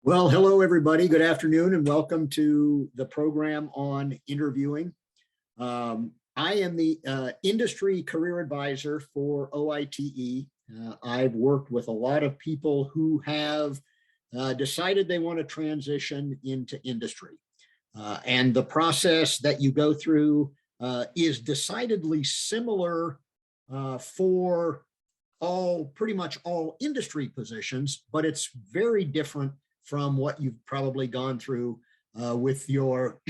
Well, hello, everybody. Good afternoon and welcome to the program on interviewing. I am the industry career advisor for OITE. I've worked with a lot of people who have decided they want to transition into industry. And the process that you go through is decidedly similar for pretty much all industry positions, but it's very different from what you've probably gone through with your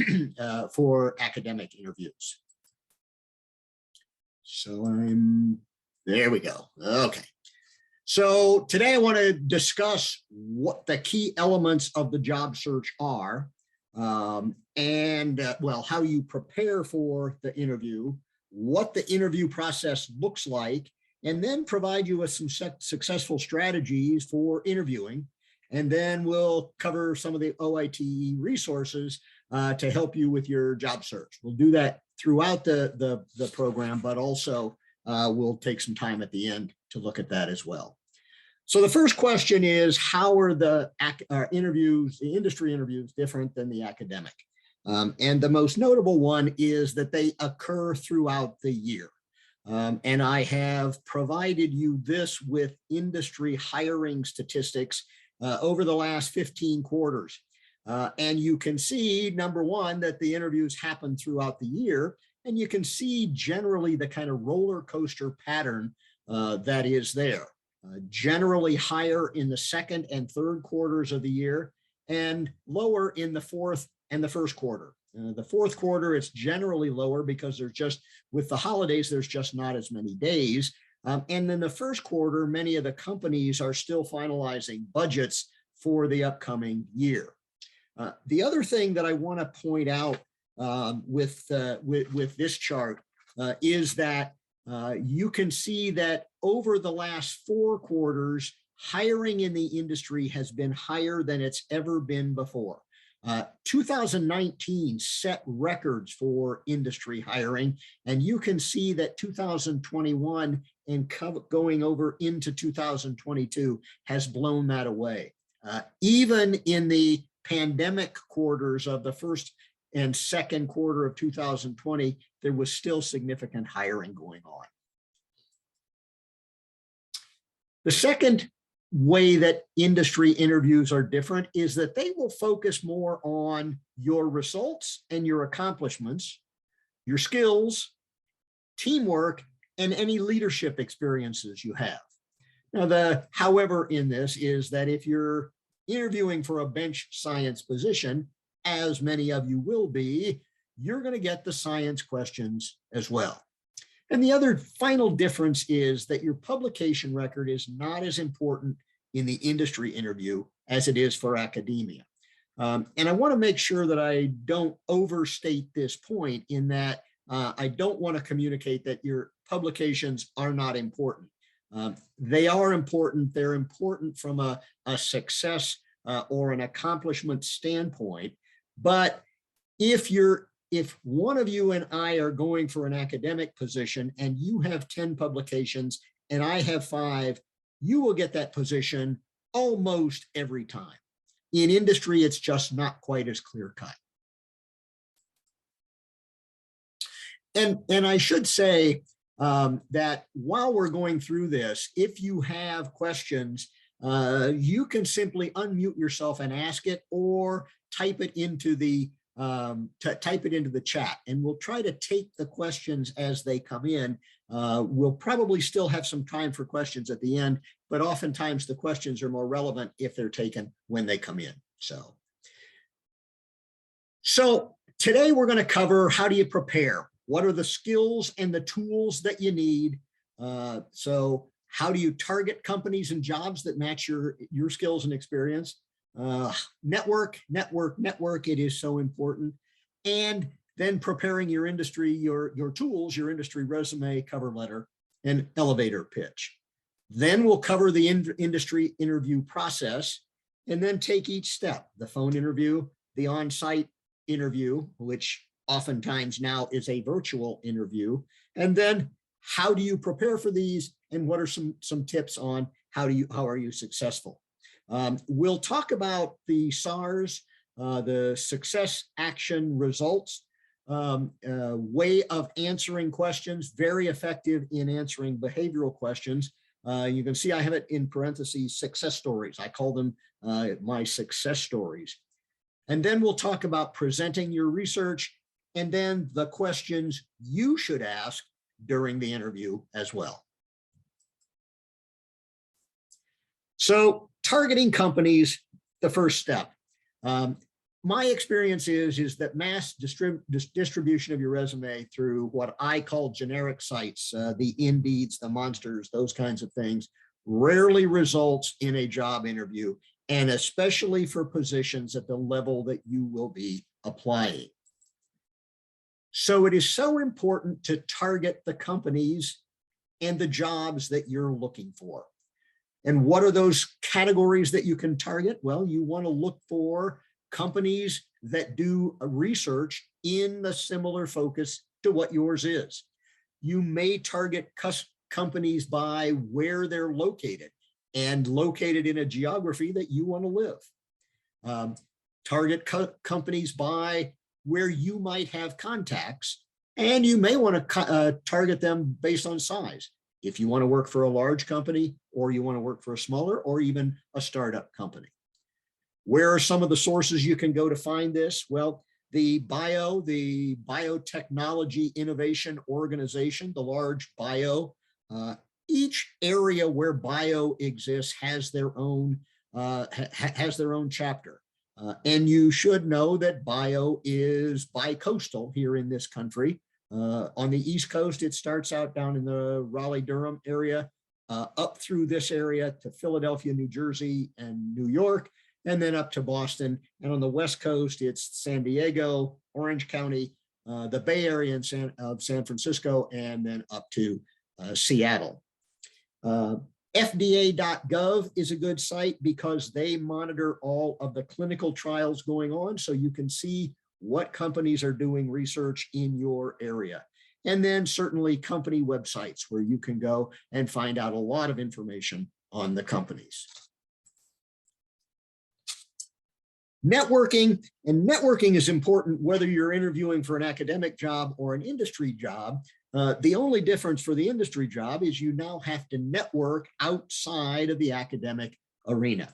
for academic interviews. So there we go. Okay. So today I want to discuss what the key elements of the job search are and well, how you prepare for the interview, what the interview process looks like, and then provide you with some successful strategies for interviewing. And then we'll cover some of the OITE resources to help you with your job search. We'll do that throughout the program, but also we'll take some time at the end to look at that as well. So the first question is, how are the industry interviews different than the academic? And the most notable one is that they occur throughout the year. And I have provided you this with industry hiring statistics over the last 15 quarters. And you can see, number one, that the interviews happen throughout the year, and you can see generally the kind of roller coaster pattern that is there. Generally higher in the second and third quarters of the year, and lower in the fourth and the first quarter. The fourth quarter, it's generally lower because with the holidays, there's just not as many days. And then the first quarter, many of the companies are still finalizing budgets for the upcoming year. The other thing that I want to point out with this chart is that you can see that over the last 4 quarters, hiring in the industry has been higher than it's ever been before. 2019 set records for industry hiring, and you can see that 2021 and going over into 2022 has blown that away. Even in the pandemic quarters of the first and second quarter of 2020, there was still significant hiring going on. The second way that industry interviews are different is that they will focus more on your results and your accomplishments, your skills, teamwork, and any leadership experiences you have. Now, the however in this is that if you're interviewing for a bench science position, as many of you will be, you're going to get the science questions as well. And the other final difference is that your publication record is not as important in the industry interview as it is for academia. And I want to make sure that I don't overstate this point in that I don't want to communicate that your publications are not important. They are important. They're important from a success or an accomplishment standpoint. But if one of you and I are going for an academic position and you have 10 publications and I have 5, you will get that position almost every time. In industry, it's just not quite as clear cut. And I should say that while we're going through this, if you have questions, you can simply unmute yourself and ask it, or type it into the chat, and we'll try to take the questions as they come in. We'll probably still have some time for questions at the end, but oftentimes the questions are more relevant if they're taken when they come in. So today we're going to cover, how do you prepare? What are the skills and the tools that you need? So how do you target companies and jobs that match your skills and experience? Network. It is so important. And then preparing your industry, your tools, your industry resume, cover letter, and elevator pitch. Then we'll cover the industry interview process, and then take each step: the phone interview, the on-site interview, which oftentimes now is a virtual interview, and then how do you prepare for these, and what are some tips on how are you successful? We'll talk about the SARS, the success action results, way of answering questions, very effective in answering behavioral questions. You can see I have it in parentheses, success stories. I call them my success stories. And then we'll talk about presenting your research and then the questions you should ask during the interview as well. So targeting companies, the first step. My experience is that mass distribution of your resume through what I call generic sites, the Indeeds, the Monsters, those kinds of things, rarely results in a job interview, and especially for positions at the level that you will be applying. So it is so important to target the companies and the jobs that you're looking for. And what are those categories that you can target? Well, you want to look for companies that do research in a similar focus to what yours is. You may target companies by where they're located and located in a geography that you want to live. Target companies by where you might have contacts, and you may want to target them based on size. If you want to work for a large company, or you want to work for a smaller, or even a startup company. Where are some of the sources you can go to find this? Well, the Biotechnology Innovation Organization, the large bio, each area where bio exists has their own chapter. And you should know that bio is bi-coastal here in this country. On the East Coast, it starts out down in the Raleigh-Durham area, up through this area to Philadelphia, New Jersey, and New York, and then up to Boston. And on the West Coast, it's San Diego, Orange County, the Bay Area of San Francisco, and then up to Seattle. FDA.gov is a good site because they monitor all of the clinical trials going on, so you can see what companies are doing research in your area. And then certainly company websites where you can go and find out a lot of information on the companies. Networking, and networking is important whether you're interviewing for an academic job or an industry job. The only difference for the industry job is you now have to network outside of the academic arena.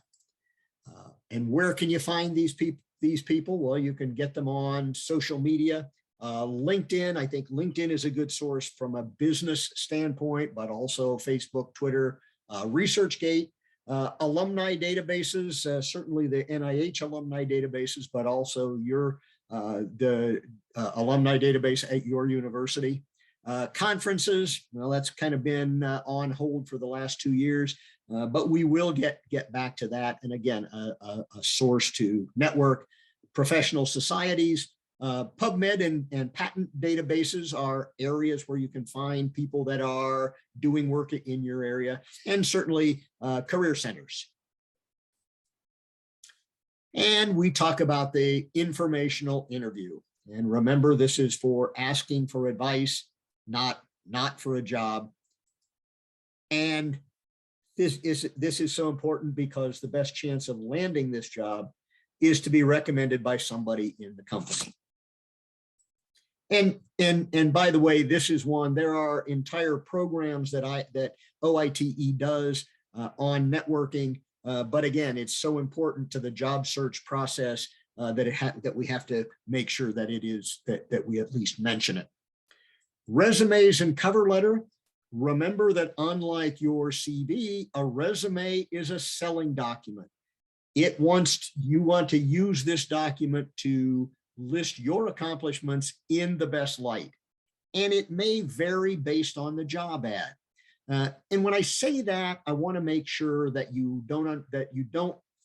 And where can you find these people? Well, you can get them on social media. LinkedIn, I think LinkedIn is a good source from a business standpoint, but also Facebook, Twitter, ResearchGate, alumni databases, certainly the NIH alumni databases, but also the alumni database at your university. Conferences, well, that's kind of been on hold for the last 2 years, but we will get back to that. And again, a source to network. Professional societies, PubMed and patent databases are areas where you can find people that are doing work in your area, and certainly career centers. And we talk about the informational interview. And remember, this is for asking for advice, not for a job. And this is so important because the best chance of landing this job is to be recommended by somebody in the company. And by the way, this is one, there are entire programs that OITE does on networking. But again, it's so important to the job search process that we have to make sure that that we at least mention it. Resumes and cover letter. Remember that unlike your CV, a resume is a selling document. You want to use this document to list your accomplishments in the best light. And it may vary based on the job ad. And when I say that, I want to make sure that you don't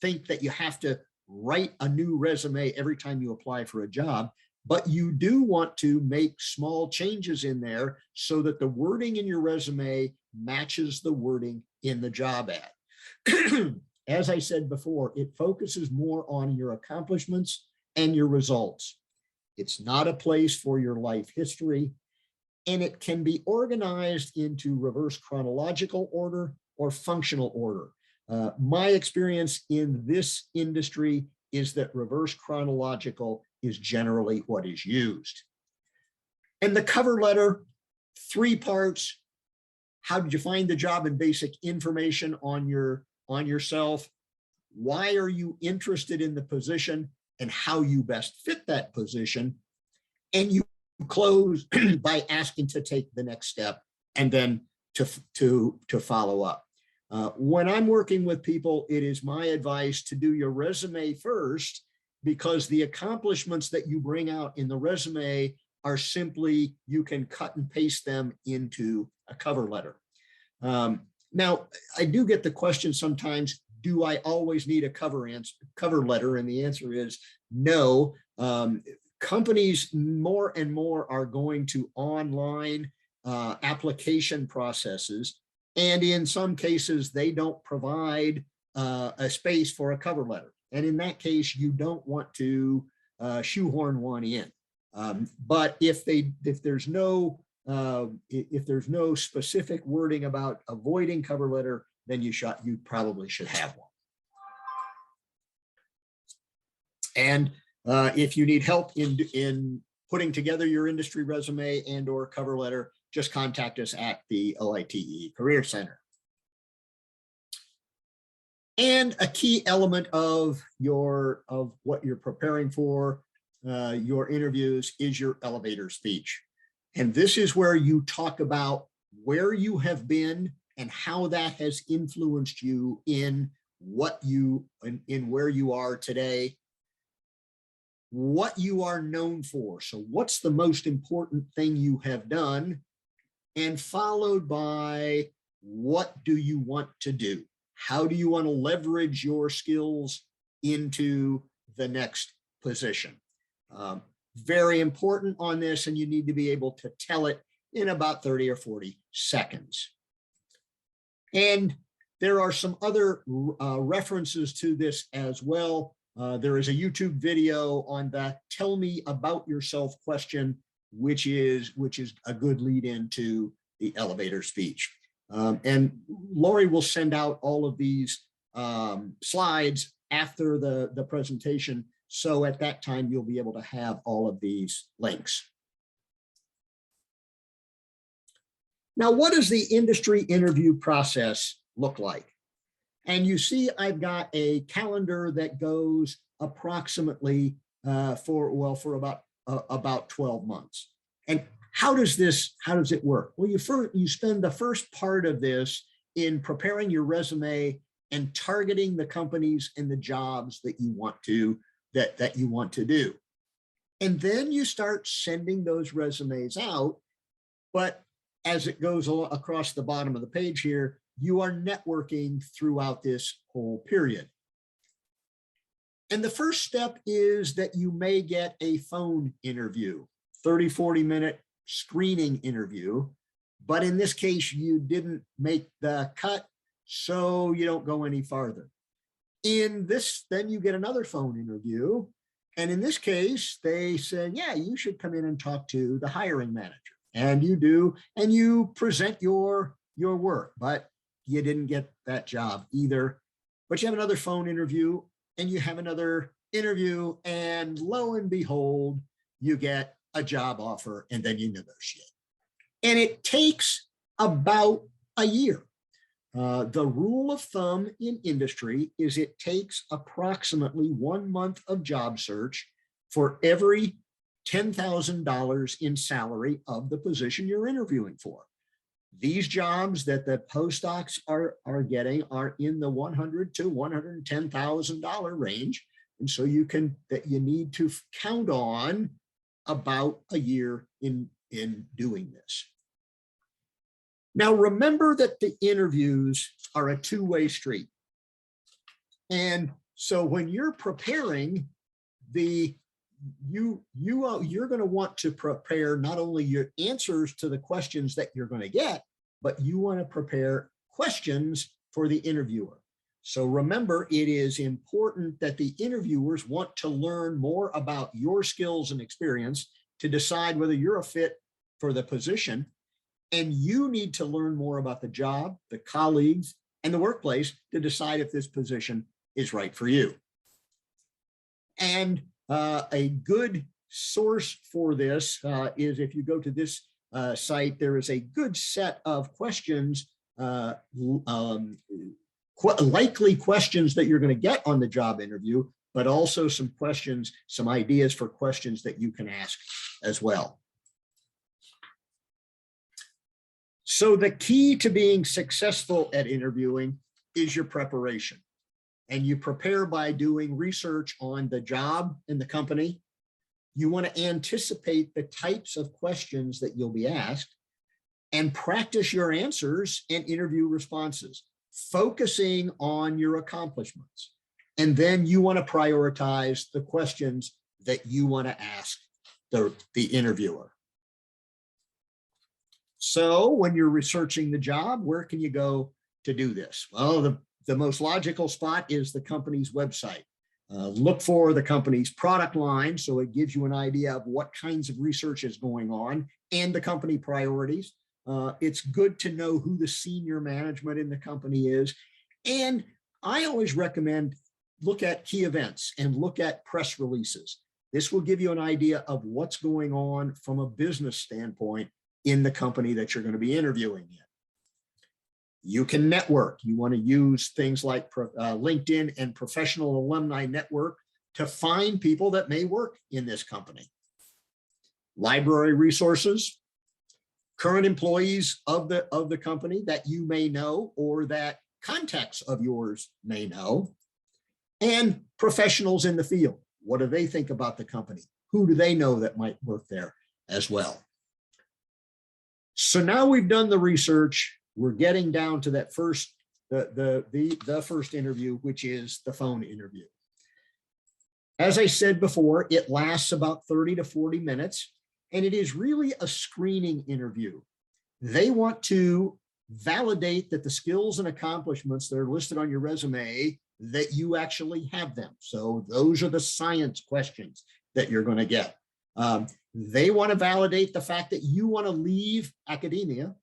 think that you have to write a new resume every time you apply for a job, but you do want to make small changes in there so that the wording in your resume matches the wording in the job ad. As I said before, it focuses more on your accomplishments and your results. It's not a place for your life history, and it can be organized into reverse chronological order or functional order. My experience in this industry is that reverse chronological is generally what is used. And the cover letter, 3 parts. How did you find the job and basic information on yourself? Why are you interested in the position and how you best fit that position? And you close by asking to take the next step and then to follow up. When I'm working with people, it is my advice to do your resume first, because the accomplishments that you bring out in the resume are simply, you can cut and paste them into a cover letter. Now, I do get the question sometimes, do I always need a cover letter? And the answer is no. Companies more and more are going to online application processes. And in some cases, they don't provide a space for a cover letter. And in that case, you don't want to shoehorn one in. But if there's no specific wording about avoiding cover letter, then you probably should have one. And if you need help in putting together your industry resume and or cover letter, just contact us at the OITE Career Center. And a key element of what you're preparing for your interviews is your elevator speech. And this is where you talk about where you have been and how that has influenced you in where you are today, what you are known for. So what's the most important thing you have done? And followed by, what do you want to do? How do you want to leverage your skills into the next position? Very important on this, and you need to be able to tell it in about 30 or 40 seconds. And there are some other references to this as well. There is a YouTube video on the "Tell Me About Yourself" question, which is a good lead into the elevator speech. And Lori will send out all of these slides after the presentation. So at that time, you'll be able to have all of these links. Now, what does the industry interview process look like? And you see, I've got a calendar that goes approximately for about 12 months. And how does it work? Well, you spend the first part of this in preparing your resume and targeting the companies and the jobs that you want to do. And then you start sending those resumes out. But as it goes across the bottom of the page here, you are networking throughout this whole period. And the first step is that you may get a phone interview, 30, 40-minute screening interview. But in this case, you didn't make the cut, so you don't go any farther. In this, then you get another phone interview. And in this case, they said, yeah, you should come in and talk to the hiring manager. And you do, and you present your work, but you didn't get that job either. But you have another phone interview, and you have another interview, and lo and behold, you get a job offer, and then you negotiate. And it takes about a year. The rule of thumb in industry is it takes approximately 1 month of job search for every $10,000 in salary of the position you're interviewing for. These jobs that the postdocs are getting are in the $100,000 to $110,000 range. And so you need to count on about a year in doing this. Now, remember that the interviews are a two-way street. And so when you're preparing, you're going to want to prepare not only your answers to the questions that you're going to get, but you want to prepare questions for the interviewer. So remember, it is important that the interviewers want to learn more about your skills and experience to decide whether you're a fit for the position. And you need to learn more about the job, the colleagues, and the workplace to decide if this position is right for you. And a good source for this is if you go to this site, there is a good set of questions, likely questions that you're going to get on the job interview, but also some questions, some ideas for questions that you can ask as well. So the key to being successful at interviewing is your preparation. And you prepare by doing research on the job and the company. You want to anticipate the types of questions that you'll be asked and practice your answers and interview responses, focusing on your accomplishments. And then you want to prioritize the questions that you want to ask the interviewer. So when you're researching the job, where can you go to do this? Well, the most logical spot is the company's website. Look for the company's product line, so it gives you an idea of what kinds of research is going on and the company priorities. It's good to know who the senior management in the company is. And I always recommend look at key events and look at press releases. This will give you an idea of what's going on from a business standpoint in the company that you're going to be interviewing in. You can network. You want to use things like LinkedIn and Professional Alumni Network to find people that may work in this company. Library resources, current employees of the company that you may know or that contacts of yours may know, and professionals in the field. What do they think about the company? Who do they know that might work there as well? So now we've done the research. We're getting down to that first, the first interview, which is the phone interview. As I said before, it lasts about 30 to 40 minutes, and it is really a screening interview. They want to validate that the skills and accomplishments that are listed on your resume, that you actually have them. So those are the science questions that you're going to get. They want to validate the fact that you want to leave academia,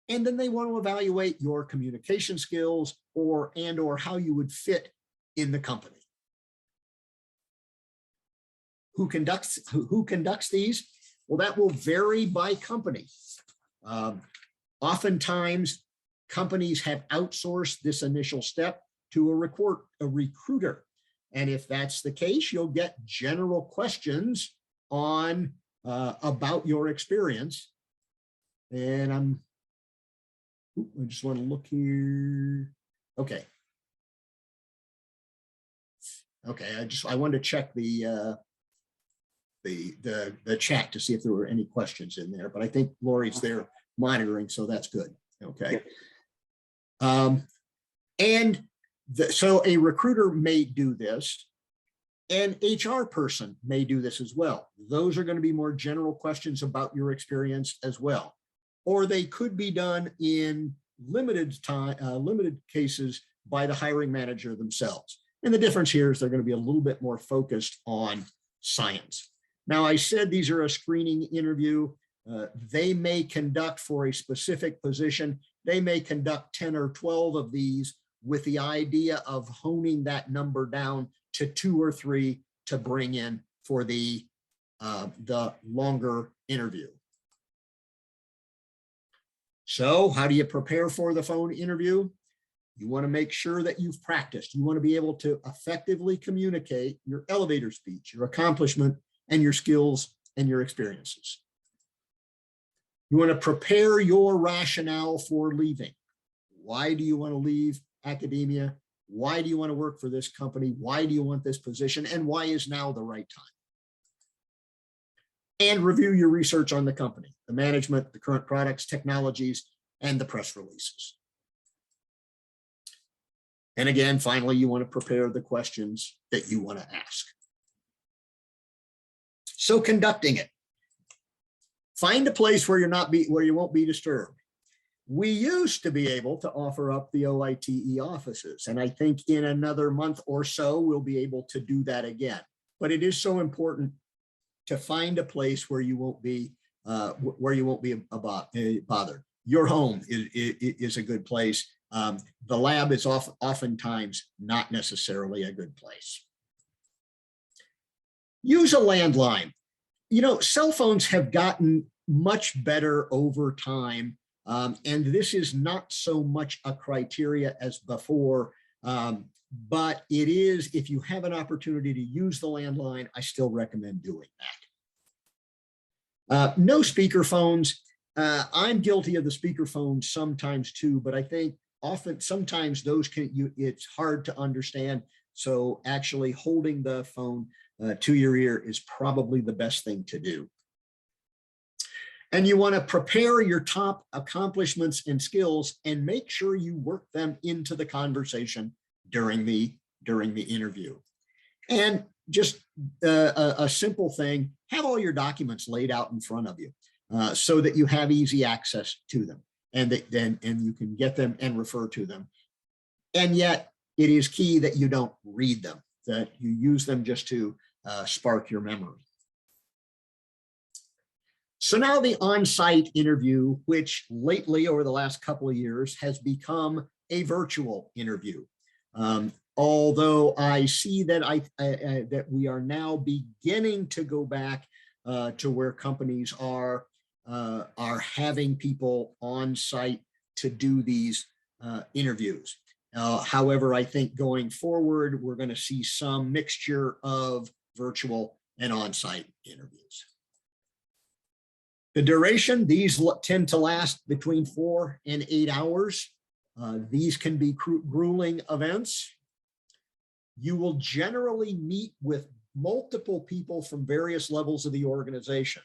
and then they want to evaluate your communication skills or how you would fit in the company. Who conducts these? Well, that will vary by company. Oftentimes, companies have outsourced this initial step to a recruiter. And if that's the case, you'll get general questions on about your experience. And I just want to look here. Okay. Okay, I wanted to check the chat to see if there were any questions in there, but I think Lori's there monitoring, so that's good. Okay. So a recruiter may do this, and HR person may do this as well. Those are going to be more general questions about your experience as well. Or they could be done in limited cases by the hiring manager themselves. And the difference here is they're going to be a little bit more focused on science. Now, I said these are a screening interview. They may conduct for a specific position. They may conduct 10 or 12 of these with the idea of honing that number down to 2 or 3 to bring in for the longer interview. So how do you prepare for the phone interview? You want to make sure that you've practiced. You want to be able to effectively communicate your elevator speech, your accomplishment, and your skills and your experiences. You want to prepare your rationale for leaving. Why do you want to leave academia? Why do you want to work for this company? Why do you want this position? And why is now the right time? And review your research on the company, the management, the current products, technologies, and the press releases. And again, finally, you want to prepare the questions that you want to ask. So conducting it. Find a place where you won't be disturbed. We used to be able to offer up the OITE offices, and I think in another month or so we'll be able to do that again. But it is so important to find a place where you won't be bothered. your home is a good place. The lab is oftentimes not necessarily a good place. Use a landline. You know, cell phones have gotten much better over time, and this is not so much a criteria as before, but it is, if you have an opportunity to use the landline, I still recommend doing that. No speaker phones. I'm guilty of the speaker phones sometimes too, but I think sometimes those it's hard to understand. So actually holding the phone to your ear is probably the best thing to do. And you want to prepare your top accomplishments and skills and make sure you work them into the conversation during the interview. And just a simple thing, have all your documents laid out in front of you so that you have easy access to them, and you can get them and refer to them. And yet it is key that you don't read them, that you use them just to spark your memory. So now the on-site interview, which lately over the last couple of years has become a virtual interview. Although I see that that we are now beginning to go back to where companies are having people on site to do these interviews. However, I think going forward, we're going to see some mixture of virtual and on-site interviews. The duration, these tend to last between 4 and 8 hours. These can be grueling events. You will generally meet with multiple people from various levels of the organization.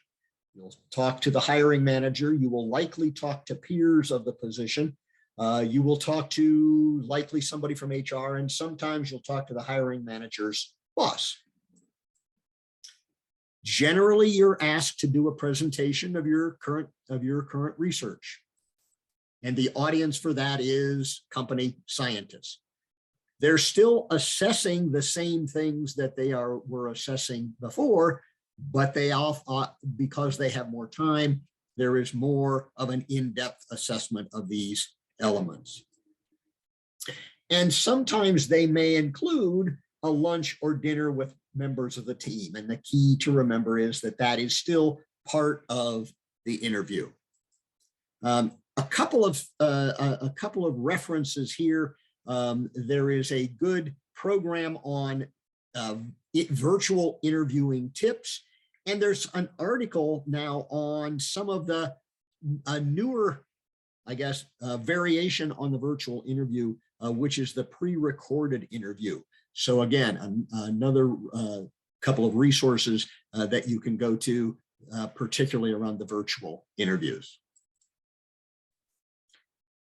You'll talk to the hiring manager. You will likely talk to peers of the position. You will talk to likely somebody from HR, and sometimes you'll talk to the hiring manager's boss. Generally, you're asked to do a presentation of your current research. And the audience for that is company scientists. They're still assessing the same things that they were assessing before, but because they have more time, there is more of an in-depth assessment of these elements. And sometimes they may include a lunch or dinner with members of the team. And the key to remember is that is still part of the interview. A couple of references here. There is a good program on virtual interviewing tips, and there's an article now on some of the newer, I guess, variation on the virtual interview, which is the pre-recorded interview. So again, another couple of resources that you can go to, particularly around the virtual interviews.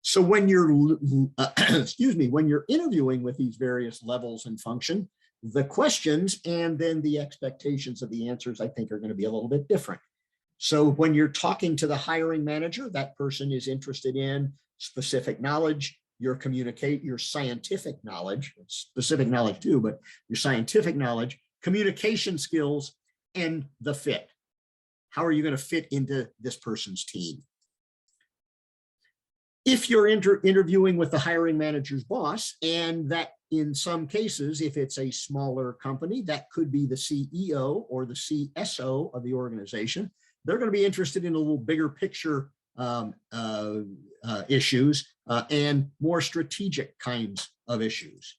So when you're, when you're interviewing with these various levels and function, the questions and then the expectations of the answers, I think, are going to be a little bit different. So when you're talking to the hiring manager, that person is interested in specific knowledge, your scientific knowledge, specific knowledge too, but your scientific knowledge, communication skills, and the fit. How are you going to fit into this person's team? If you're interviewing with the hiring manager's boss, and that in some cases, if it's a smaller company, that could be the CEO or the CSO of the organization, they're going to be interested in a little bigger picture issues and more strategic kinds of issues.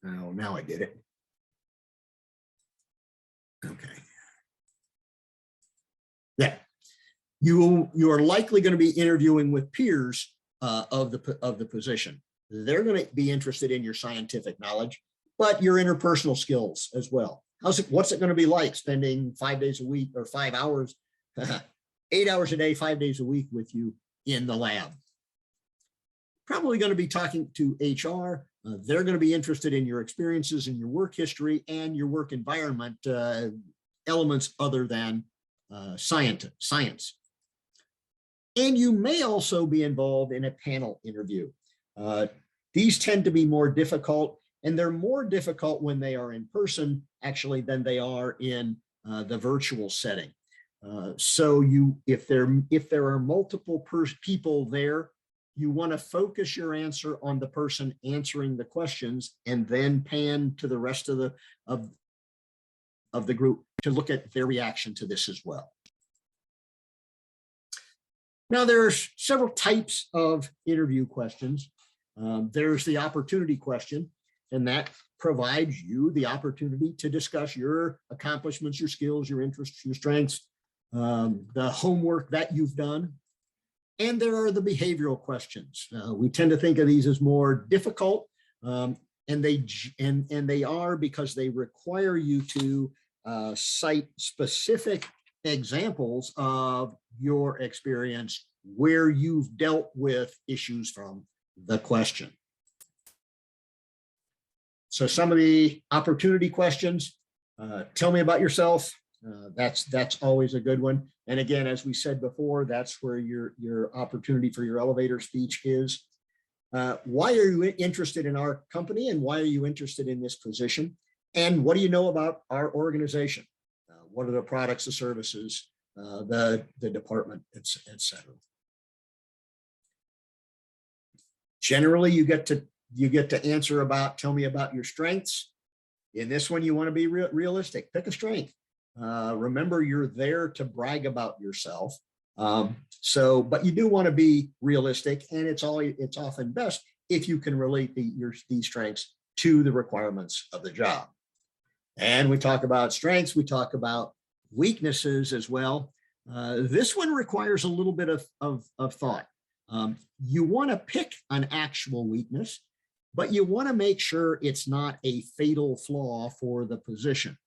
Oh, now I did it. Okay. Yeah, you are likely going to be interviewing with peers of the position. They're going to be interested in your scientific knowledge, but your interpersonal skills as well. What's it going to be like spending 5 days a week or 5 hours, 8 hours a day, 5 days a week with you in the lab? Probably going to be talking to HR. They're going to be interested in your experiences and your work history and your work environment, elements other than science. And you may also be involved in a panel interview. These tend to be more difficult, and they're more difficult when they are in person, actually, than they are in the virtual setting. So if there are multiple people there, you want to focus your answer on the person answering the questions, and then pan to the rest of the group to look at their reaction to this as well. Now, there's several types of interview questions. There's the opportunity question, and that provides you the opportunity to discuss your accomplishments, your skills, your interests, your strengths, the homework that you've done. And there are the behavioral questions. We tend to think of these as more difficult, and they are because they require you to cite specific examples of your experience where you've dealt with issues from the question. So some of the opportunity questions, tell me about yourself. That's always a good one. And again, as we said before, that's where your opportunity for your elevator speech is. Why are you interested in our company, and why are you interested in this position? And what do you know about our organization? What are the products, the services, the department, et cetera. Generally, you get to answer about, tell me about your strengths. In this one, you want to be realistic. Pick a strength. Remember, you're there to brag about yourself. But you do want to be realistic, and it's often best if you can relate these strengths to the requirements of the job. And we talk about strengths, we talk about weaknesses as well. This one requires a little bit of thought. You want to pick an actual weakness, but you want to make sure it's not a fatal flaw for the position.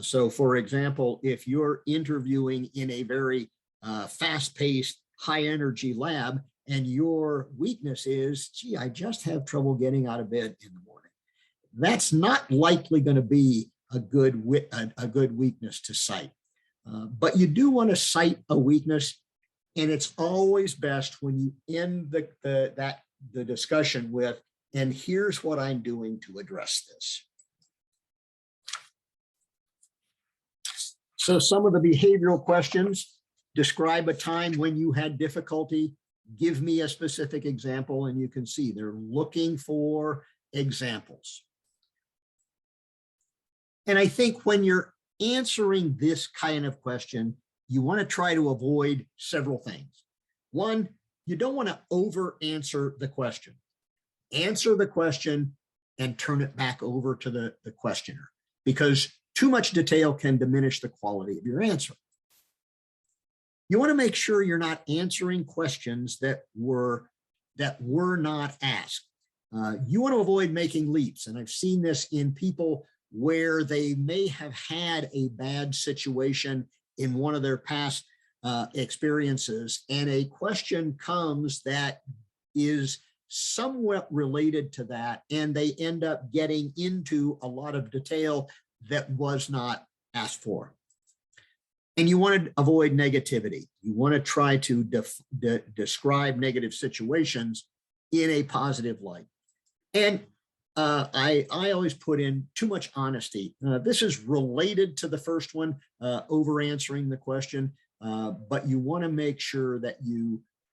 So for example, if you're interviewing in a very fast-paced, high-energy lab, and your weakness is, gee, I just have trouble getting out of bed in the morning, that's not likely going to be a good weakness to cite. But you do want to cite a weakness, and it's always best when you end the discussion with, and here's what I'm doing to address this. So some of the behavioral questions: describe a time when you had difficulty, give me a specific example, and you can see they're looking for examples. And I think when you're answering this kind of question, you want to try to avoid several things. One, you don't want to over answer the question. Answer the question and turn it back over to the questioner, because too much detail can diminish the quality of your answer. You want to make sure you're not answering questions that were not asked. You want to avoid making leaps. And I've seen this in people where they may have had a bad situation in one of their past experiences, and a question comes that is somewhat related to that, and they end up getting into a lot of detail that was not asked for. And you want to avoid negativity. You want to try to describe negative situations in a positive light. And I always put in too much honesty. This is related to the first one, over answering the question, but you want to make sure that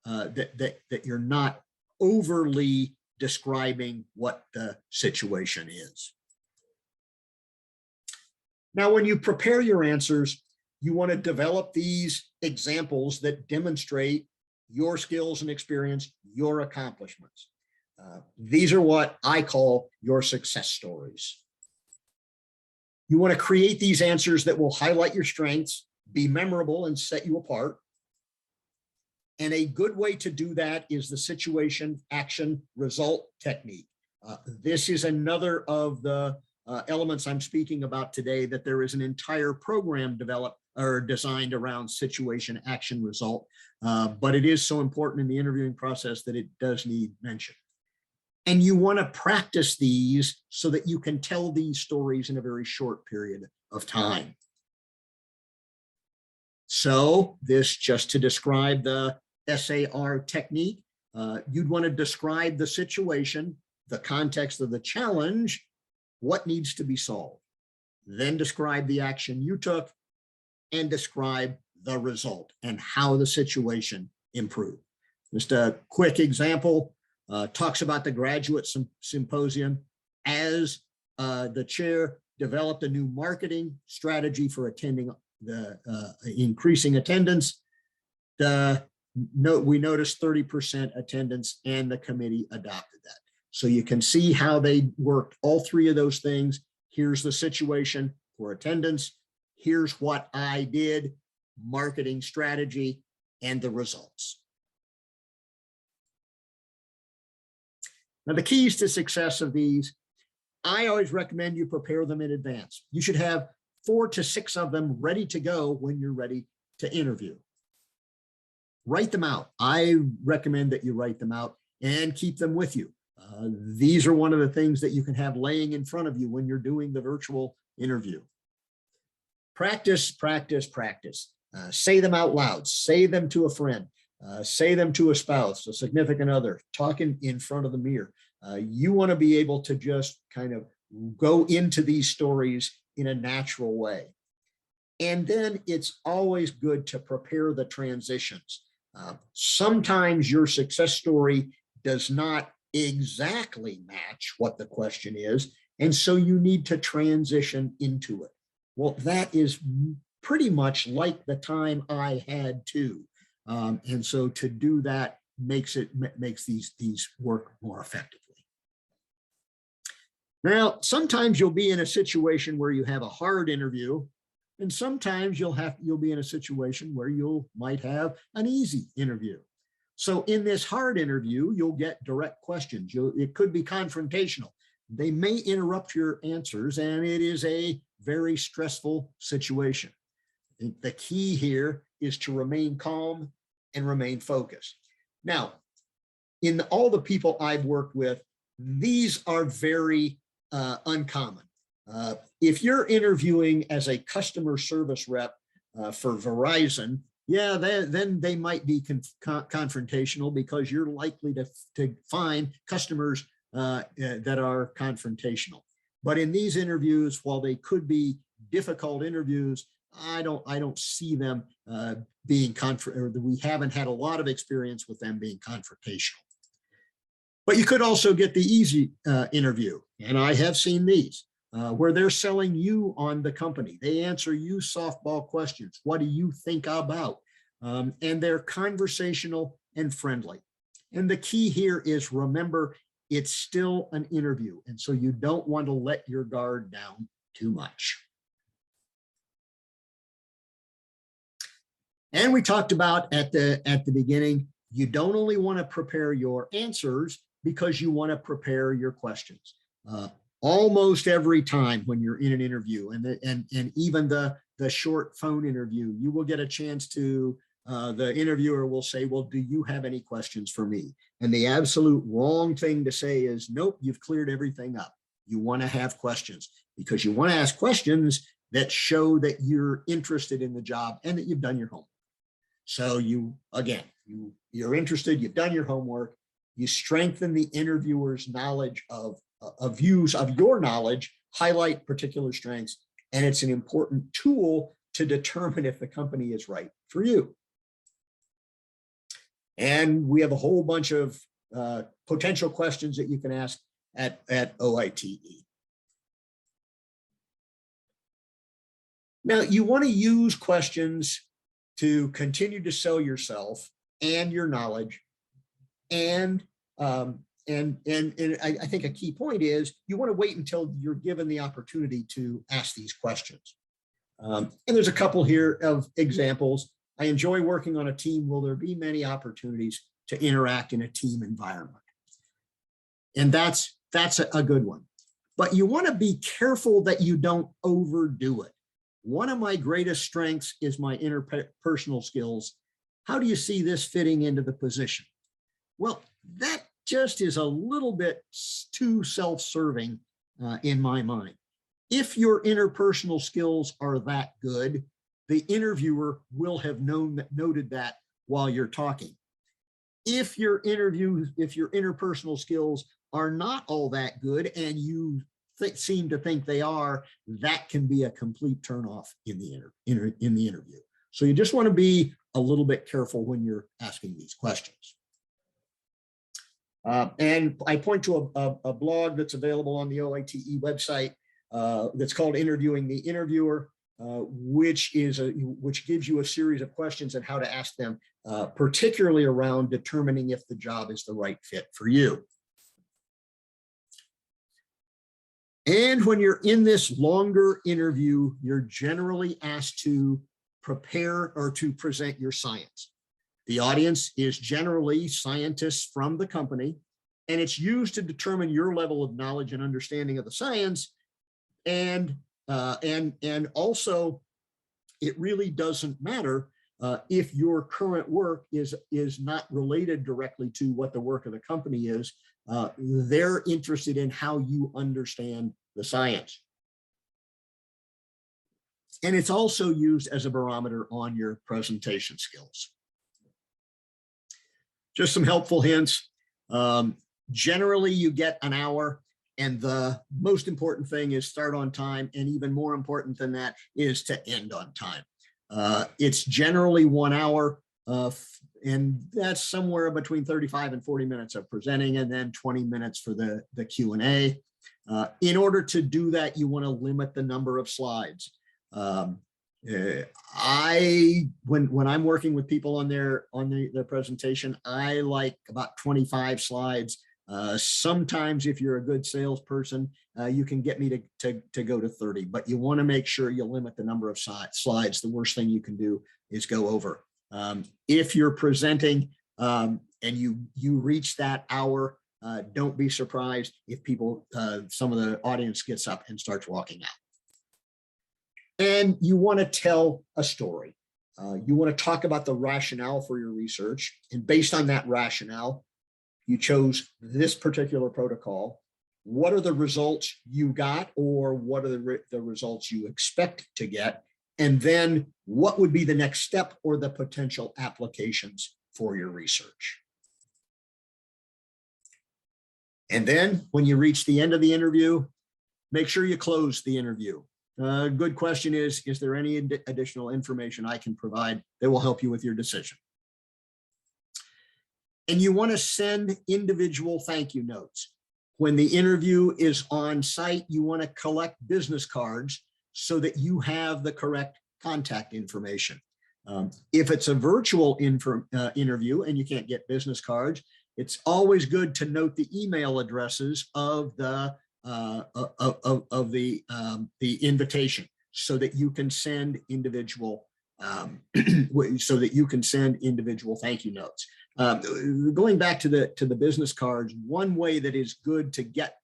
that you're not overly describing what the situation is. Now, when you prepare your answers, you want to develop these examples that demonstrate your skills and experience, your accomplishments. These are what I call your success stories. You want to create these answers that will highlight your strengths, be memorable, and set you apart. And a good way to do that is the situation, action, result technique. This is another of the elements I'm speaking about today, that there is an entire program developed or designed around situation, action, result. But it is so important in the interviewing process that it does need mention. And you want to practice these so that you can tell these stories in a very short period of time. So this, just to describe the SAR technique, you'd want to describe the situation, the context of the challenge, what needs to be solved. Then describe the action you took, and describe the result and how the situation improved. Just a quick example, talks about the graduate symposium. As the chair developed a new marketing strategy for attending the increasing attendance, we noticed 30% attendance, and the committee adopted that. So you can see how they worked all three of those things. Here's the situation for attendance. Here's what I did, marketing strategy, and the results. Now, the keys to success of these, I always recommend you prepare them in advance. You should have 4 to 6 of them ready to go when you're ready to interview. Write them out. I recommend that you write them out and keep them with you. These are one of the things that you can have laying in front of you when you're doing the virtual interview. Practice, practice, practice. Say them out loud. Say them to a friend. Say them to a spouse, a significant other, talking in front of the mirror. You want to be able to just kind of go into these stories in a natural way. And then it's always good to prepare the transitions. Sometimes your success story does not exactly match what the question is, and so you need to transition into it. Well, that is pretty much like the time I had too. And so to do that makes these work more effectively. Now, sometimes you'll be in a situation where you have a hard interview, and sometimes you'll be in a situation where you might have an easy interview. So in this hard interview, you'll get direct questions. It could be confrontational. They may interrupt your answers, and it is a very stressful situation. I think the key here is to remain calm and remain focused. Now, in all the people I've worked with, these are very uncommon. If you're interviewing as a customer service rep for Verizon, yeah, then they might be confrontational, because you're likely to find customers that are confrontational. But in these interviews, while they could be difficult interviews, I don't see them being we haven't had a lot of experience with them being confrontational. But you could also get the easy interview, and I have seen these, where they're selling you on the company. They answer you softball questions. What do you think about? And they're conversational and friendly. And the key here is, remember, it's still an interview, and so you don't want to let your guard down too much. And we talked about at the beginning, you don't only want to prepare your answers, because you want to prepare your questions. Almost every time when you're in an interview, and even the short phone interview, you will get a chance to, the interviewer will say, well, do you have any questions for me? And the absolute wrong thing to say is, nope, you've cleared everything up. You want to have questions, because you want to ask questions that show that you're interested in the job and that you've done your homework. So you're interested, you've done your homework, you strengthen the interviewer's knowledge of views of your knowledge, highlight particular strengths, and it's an important tool to determine if the company is right for you. And we have a whole bunch of potential questions that you can ask at OITE. Now, you want to use questions to continue to sell yourself and your knowledge. And I think a key point is, you want to wait until you're given the opportunity to ask these questions. And there's a couple here of examples. I enjoy working on a team. Will there be many opportunities to interact in a team environment? And that's a good one. But you want to be careful that you don't overdo it. One of my greatest strengths is my interpersonal skills. How do you see this fitting into the position? Well, that just is a little bit too self-serving in my mind. If your interpersonal skills are that good, the interviewer will have noted that while you're talking. If your interpersonal skills are not all that good, and you seem to think they are, that can be a complete turnoff in the interview. So you just want to be a little bit careful when you're asking these questions. And I point to a blog that's available on the OITE website that's called Interviewing the Interviewer, which gives you a series of questions and how to ask them, particularly around determining if the job is the right fit for you. And when you're in this longer interview, you're generally asked to prepare or to present your science. The audience is generally scientists from the company, and it's used to determine your level of knowledge and understanding of the science. And also, it really doesn't matter if your current work is not related directly to what the work of the company is. They're interested in how you understand the science. And it's also used as a barometer on your presentation skills. Just some helpful hints. Generally, you get an hour, and the most important thing is start on time, and even more important than that is to end on time. It's generally 1 hour, and that's somewhere between 35 and 40 minutes of presenting, and then 20 minutes for the Q&A. In order to do that, you want to limit the number of slides. When I'm working with people on their presentation, I like about 25 slides. Sometimes if you're a good salesperson, you can get me to go to 30, but you want to make sure you limit the number of slides. The worst thing you can do is go over. If you're presenting and you reach that hour, don't be surprised if some of the audience gets up and starts walking out. And you want to tell a story. You want to talk about the rationale for your research. And based on that rationale, you chose this particular protocol. What are the results you got, or what are the results you expect to get? And then what would be the next step or the potential applications for your research? And then when you reach the end of the interview, make sure you close the interview. A good question is there any additional information I can provide that will help you with your decision? And you want to send individual thank you notes. When the interview is on site, you want to collect business cards so that you have the correct contact information. If it's a virtual interview and you can't get business cards, it's always good to note the email addresses of the invitation so that you can send individual thank you notes. Going back to the business cards, one way that is good to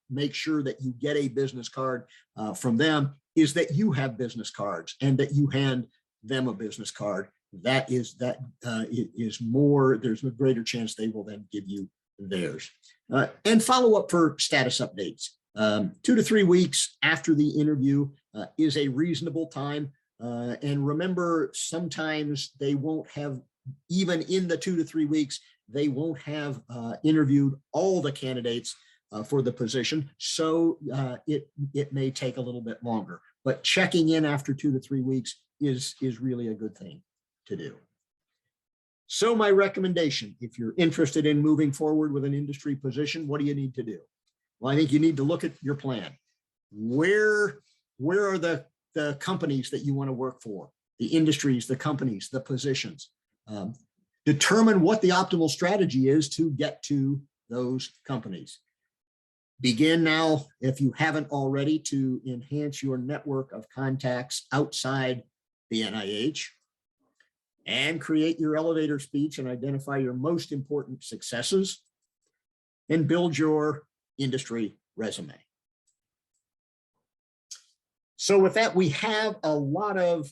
make sure that you get a business card from them is that you have business cards and that you hand them a business card. There's a greater chance they will then give you theirs. And follow up for status updates. 2 to 3 weeks after the interview is a reasonable time. And remember, sometimes they won't have, even in the 2 to 3 weeks, they won't have interviewed all the candidates for the position. So it may take a little bit longer, but checking in after 2 to 3 weeks is really a good thing to do. So my recommendation, if you're interested in moving forward with an industry position, what do you need to do? Well, I think you need to look at your plan. Where are the companies that you want to work for? The industries, the companies, the positions. Determine what the optimal strategy is to get to those companies. Begin now, if you haven't already, to enhance your network of contacts outside the NIH, and create your elevator speech and identify your most important successes, and build your industry resume. So with that, we have a lot of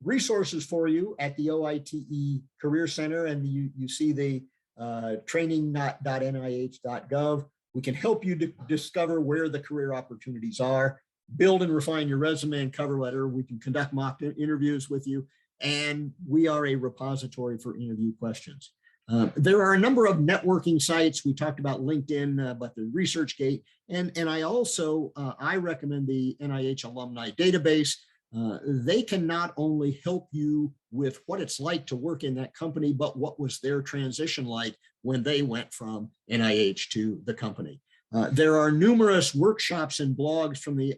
resources for you at the OITE Career Center, and you see the training.nih.gov. We can help you discover where the career opportunities are, build and refine your resume and cover letter. We can conduct mock interviews with you, and we are a repository for interview questions. There are a number of networking sites. We talked about LinkedIn, but the ResearchGate, and I also, I recommend the NIH Alumni Database. they can not only help you with what it's like to work in that company, but what was their transition like when they went from NIH to the company. There are numerous workshops and blogs from the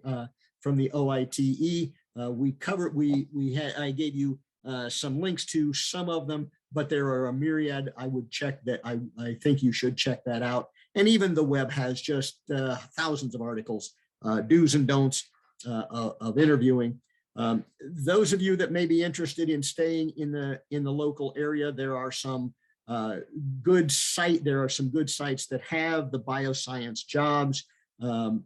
OITE. I gave you some links to some of them, but there are a myriad. I would check that. I think you should check that out. And even the web has just thousands of articles, do's and don'ts of interviewing. Those of you that may be interested in staying in the local area, there are some good sites that have the bioscience jobs. The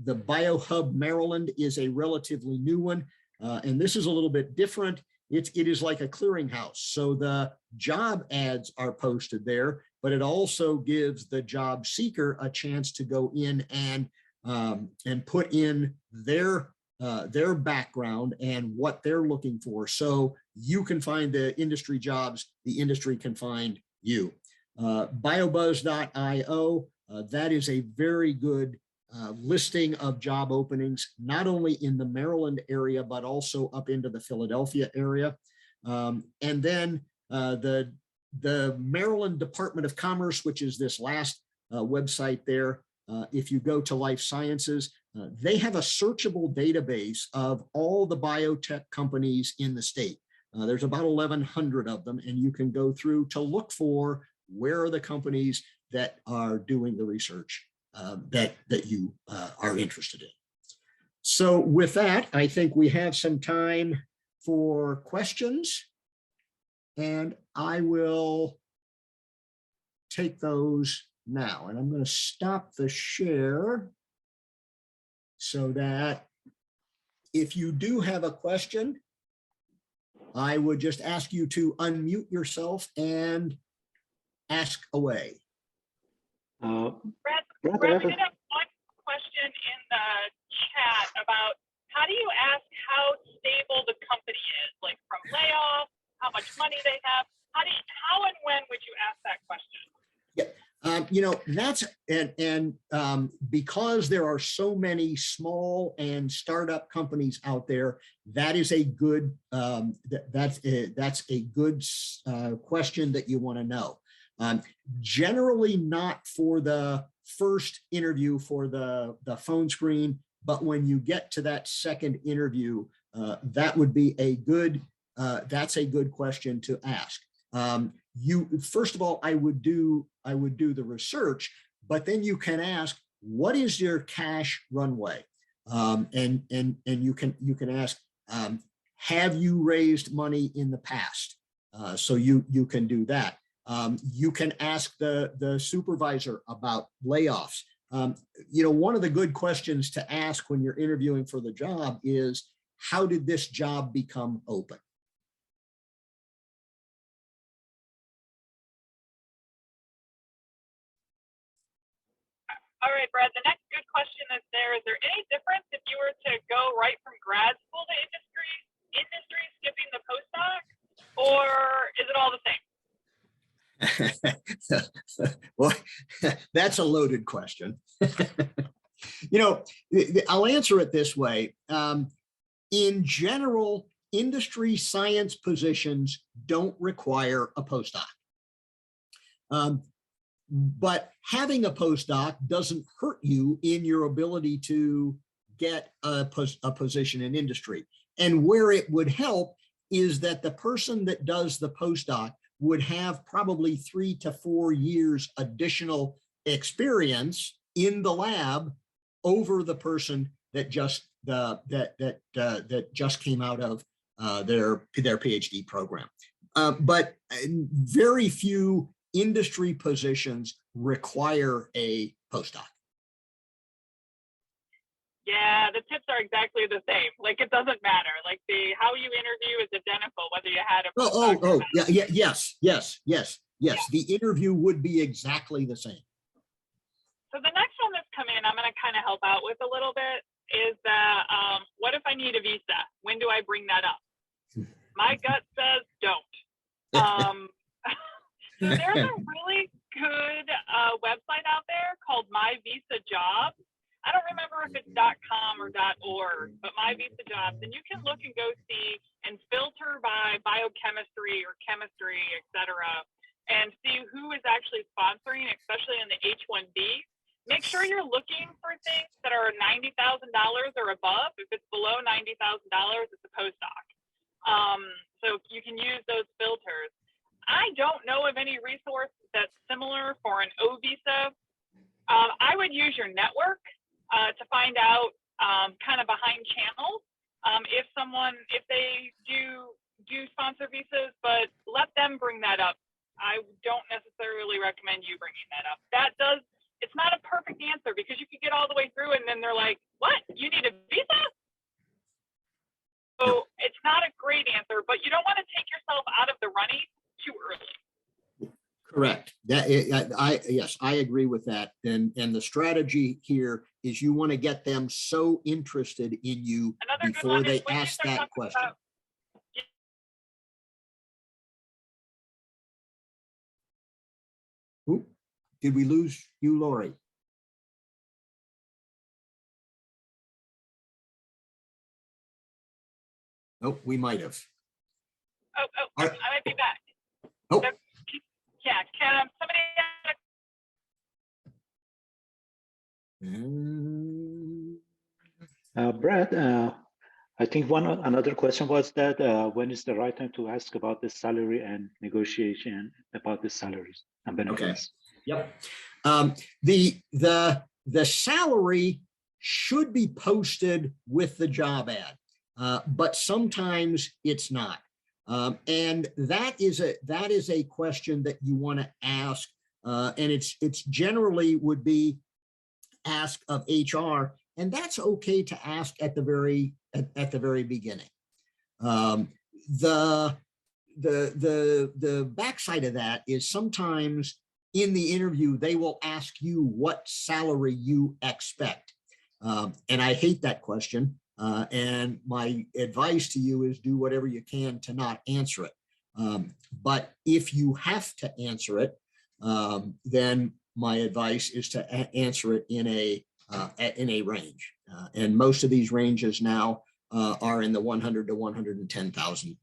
BioHub Maryland is a relatively new one, and this is a little bit different. It is like a clearinghouse. So the job ads are posted there, but it also gives the job seeker a chance to go in and put in their background and what they're looking for. So you can find the industry jobs, the industry can find you. Biobuzz.io, that is a very good listing of job openings, not only in the Maryland area, but also up into the Philadelphia area. And then the Maryland Department of Commerce, which is this last website there, if you go to life sciences, they have a searchable database of all the biotech companies in the state. There's about 1,100 of them, and you can go through to look for where are the companies that are doing the research that you are interested in. So with that, I think we have some time for questions, and I will take those now. And I'm going to stop the share so that if you do have a question, I would just ask you to unmute yourself and ask away. Brad, we did have one question in the chat about how do you ask how stable the company is, like from layoff, how much money they have? How and when would you ask that question? Yeah. That's because there are so many small and startup companies out there, that is a good that's a good question that you want to know. Generally not for the first interview for the phone screen, but when you get to that second interview, that would be a good that's a good question to ask. First of all, I would do the research, but then you can ask, what is your cash runway? And you can ask, have you raised money in the past? So you can do that. You can ask the supervisor about layoffs. One of the good questions to ask when you're interviewing for the job is, how did this job become open? All right, Brad, the next good question is there any difference if you were to go right from grad school to industry skipping the postdoc, or is it all the same? Well, that's a loaded question. I'll answer it this way. In general, industry science positions don't require a postdoc. But having a postdoc doesn't hurt you in your ability to get a position in industry. And where it would help is that the person that does the postdoc would have probably 3 to 4 years additional experience in the lab over the person that just just came out of their PhD program. But very few industry positions require a postdoc. Yeah, the tips are exactly the same. Like, it doesn't matter. Like, how you interview is identical whether you had a postdoc yes. The interview would be exactly the same. So the next one that's come in, I'm going to kind of help out with a little bit, is that what if I need a visa? When do I bring that up? My gut says don't. So there's a really good website out there called My Visa Jobs. I don't remember if if it's .com or .org, but My Visa Jobs, and you can look and go see and filter by biochemistry or chemistry, etc., and see who is actually sponsoring, especially in the H-1B. Make sure you're looking for things that are $90,000 or above. If it's below $90,000, it's a postdoc. So you can use those filters. I don't know of any resource that's similar for an O visa. I would use your network to find out kind of behind channels if they do sponsor visas, but let them bring that up. I don't necessarily recommend you bringing that up. It's not a perfect answer because you could get all the way through and then they're like, what? You need a visa? So it's not a great answer, but you don't want to take yourself out of the running too early. Correct. Yes, I agree with that. And the strategy here is you want to get them so interested in you before they ask that question. Ooh, did we lose you, Lori? Oh, we might have. I might be back. Oh. Yeah, can somebody? Brad, I think another question was that when is the right time to ask about the salary and negotiation about the salaries and benefits? Okay. Yep. The salary should be posted with the job ad, but sometimes it's not. And that is a question that you want to ask, and it's generally would be asked of HR, and that's okay to ask at the very beginning. The backside of that is sometimes in the interview they will ask you what salary you expect, and I hate that question. And my advice to you is do whatever you can to not answer it. But if you have to answer it, then my advice is to answer it in a range. And most of these ranges now are in the $100,000 to $110,000.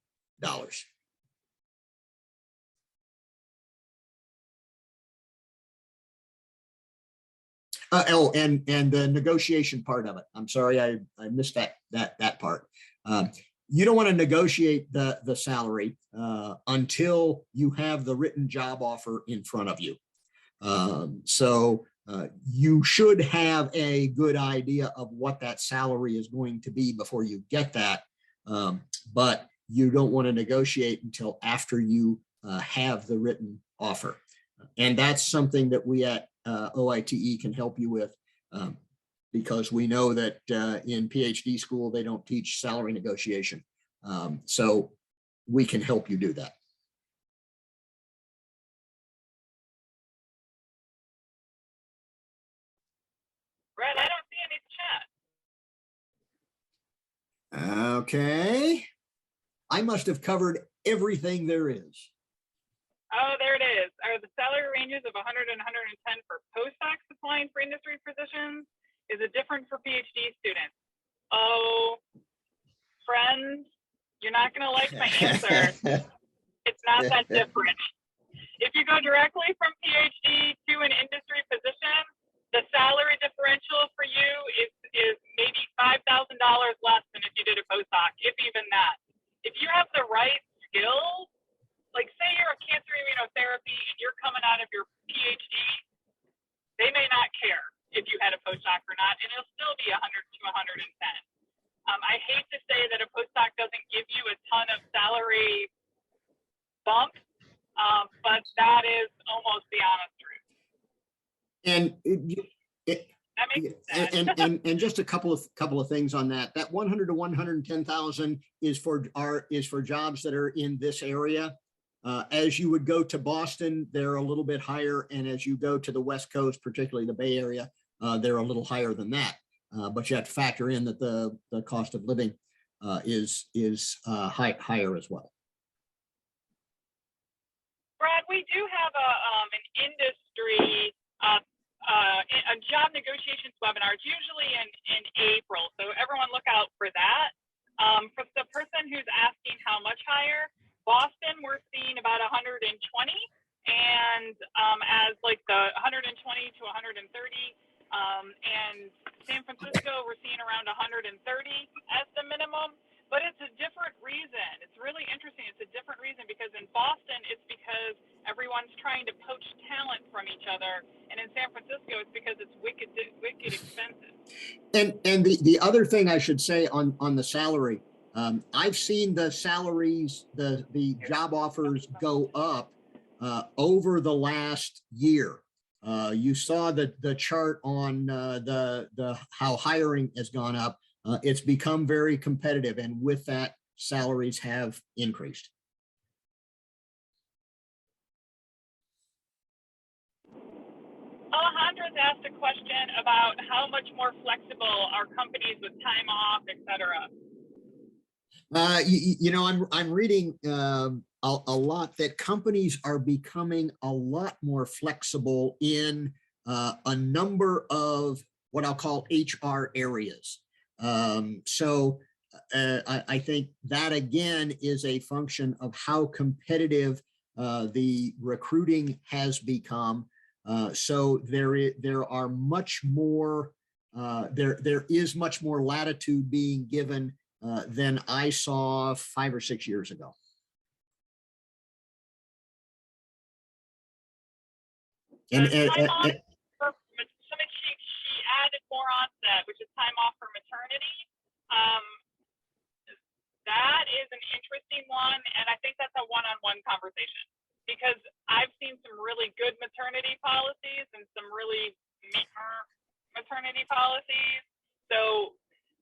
And the negotiation part of it. I'm sorry, I missed that part. You don't want to negotiate the salary until you have the written job offer in front of you. So you should have a good idea of what that salary is going to be before you get that. But you don't want to negotiate until after you have the written offer. And that's something that we at OITE can help you with, because we know that in PhD school, they don't teach salary negotiation. So we can help you do that. Brett, I don't see any chat. Okay. I must have covered everything there is. Oh, there it is. Are the salary ranges of 100 and 110 for postdocs applying for industry positions? Is it different for PhD students? Oh, friends, you're not going to like my answer. It's not that different. If you go directly from PhD to an industry position, the salary differential for you is maybe $5,000 less than if you did a postdoc, if even that. If you have the right skills, like say you're a cancer immunotherapy and you're coming out of your PhD, they may not care if you had a postdoc or not, and it'll still be 100 to 110. I hate to say that a postdoc doesn't give you a ton of salary bump, but that is almost the honest truth. And just a couple of things on that. That 100 to 110,000 is for jobs that are in this area. As you would go to Boston, they're a little bit higher, and as you go to the West Coast, particularly the Bay Area, they're a little higher than that. But you have to factor in that the cost of living is higher as well. Brad, we do have an industry a job negotiations webinar. It's usually in April, so everyone look out for that. For the person who's asking how much higher, Boston, we're seeing about 120, and as like the 120 to 130, and San Francisco, we're seeing around 130 as the minimum. But it's a different reason. It's really interesting. It's a different reason because in Boston, it's because everyone's trying to poach talent from each other, and in San Francisco, it's because it's wicked expensive. And the other thing I should say on the salary, I've seen the salaries, the job offers go up over the last year. You saw the chart on the how hiring has gone up. It's become very competitive, and with that, salaries have increased. Alejandra's asked a question about how much more flexible are companies with time off, et cetera. You know, I'm reading a lot that companies are becoming a lot more flexible in a number of what I'll call HR areas. So I think that again is a function of how competitive the recruiting has become. So there are much more, there is much more latitude being given than I saw 5 or 6 years ago. And she added more on that, which is time off for maternity. That is an interesting one, and I think that's a one-on-one conversation because I've seen some really good maternity policies and some really meager maternity policies. So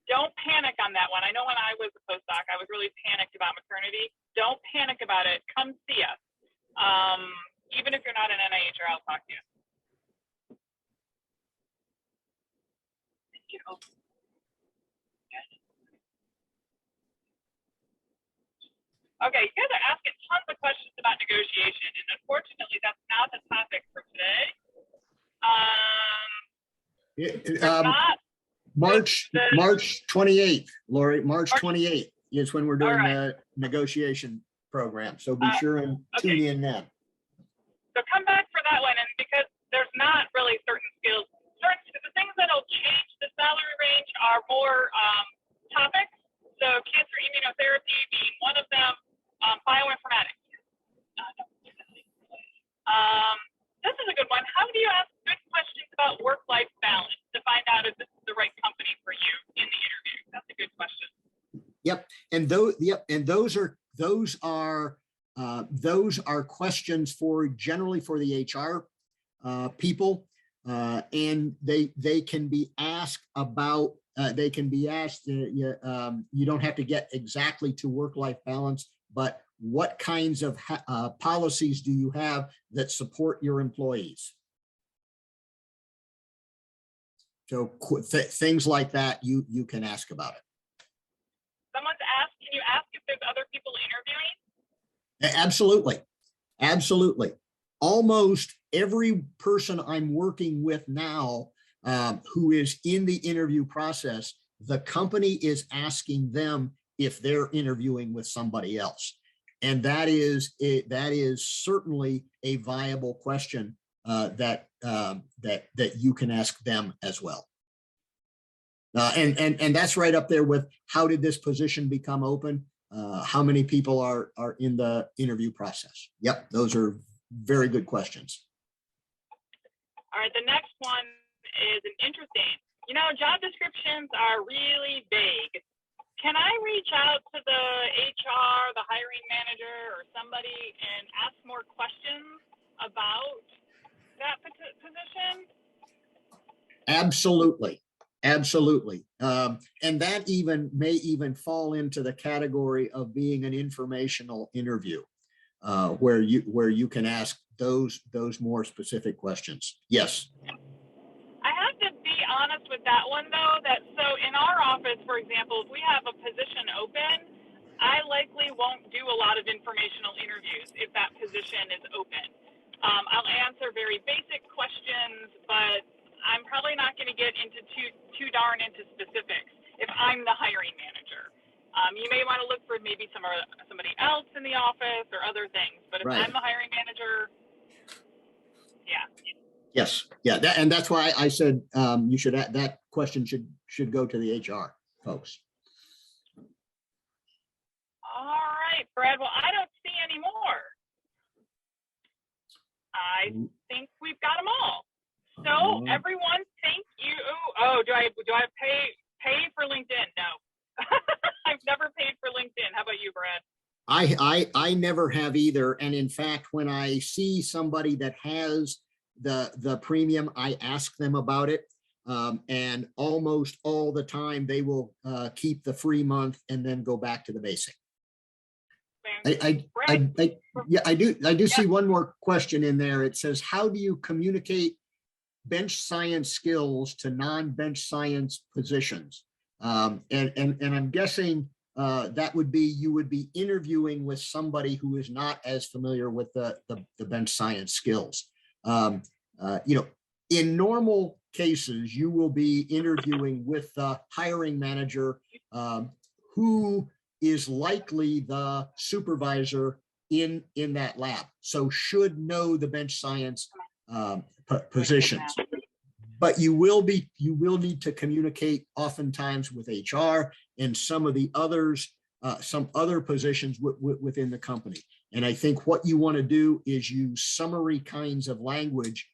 don't panic on that one. I know when I was a postdoc, I was really panicked about maternity. Don't panic about it. Come see us. Even if you're not an NIH, I'll talk to you. Thank you. Okay, you guys are asking tons of questions about negotiation, and unfortunately, that's not the topic for today. March 28th, Lori, March 28th is when we're doing the negotiation program. So be sure and tune in then. So come back for that one, and because there's not really certain skills, the things that'll change the salary range are more topics. So cancer immunotherapy being one of them, bioinformatics. This is a good one. How do you ask good questions about work-life balance to find out if this is the right company for you in the interview? That's a good question. Yep, and those are questions for generally for the HR people, and they can be asked about. They can be asked. You don't have to get exactly to work-life balance, but what kinds of policies do you have that support your employees? So things like that, you can ask about it. Someone's asked, can you ask if there's other people interviewing? Absolutely. Absolutely. Almost every person I'm working with now who is in the interview process, the company is asking them if they're interviewing with somebody else. And that is certainly a viable question that you can ask them as well. And that's right up there with how did this position become open? How many people are in the interview process? Yep, those are very good questions. All right, the next one is an interesting. You know, job descriptions are really vague. Can I reach out to the HR, the hiring manager, or somebody and ask more questions about that position? Absolutely. Absolutely. And that may even fall into the category of being an informational interview, where you can ask those more specific questions. Yes. I have to be honest with that one though, so in our office, for example, if we have a position open, I likely won't do a lot of informational interviews if that position is open. I'll answer very basic questions, but I'm probably not going to get into too darn into specifics if I'm the hiring manager. You may want to look for maybe somebody else in the office or other things, but if Right. I'm the hiring manager, yeah. Yes, yeah, and that's why I said you should that question should go to the HR folks. All right, Brad. Well, I don't see any more. I think we've got them all. So everyone, thank you. Oh, do I pay for LinkedIn? No, I've never paid for LinkedIn. How about you, Brad? I never have either. And in fact, when I see somebody that has the premium, I ask them about it. And almost all the time they will keep the free month and then go back to the basic. I do see one more question in there. It says, how do you communicate bench science skills to non-bench science positions? And I'm guessing that would be, you would be interviewing with somebody who is not as familiar with the bench science skills. In normal cases, you will be interviewing with the hiring manager who is likely the supervisor in that lab. So should know the bench science positions. But you will need to communicate oftentimes with HR and some of the others, some other positions within the company. And I think what you want to do is use summary kinds of language.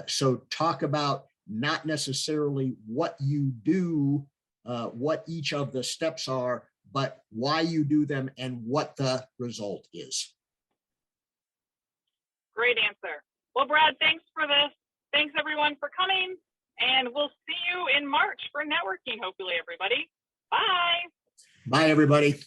So talk about not necessarily what you do, what each of the steps are, but why you do them and what the result is. Great answer. Well, Brad, thanks for this. Thanks everyone for coming, and we'll see you in March for networking, hopefully, everybody. Bye. Bye, everybody.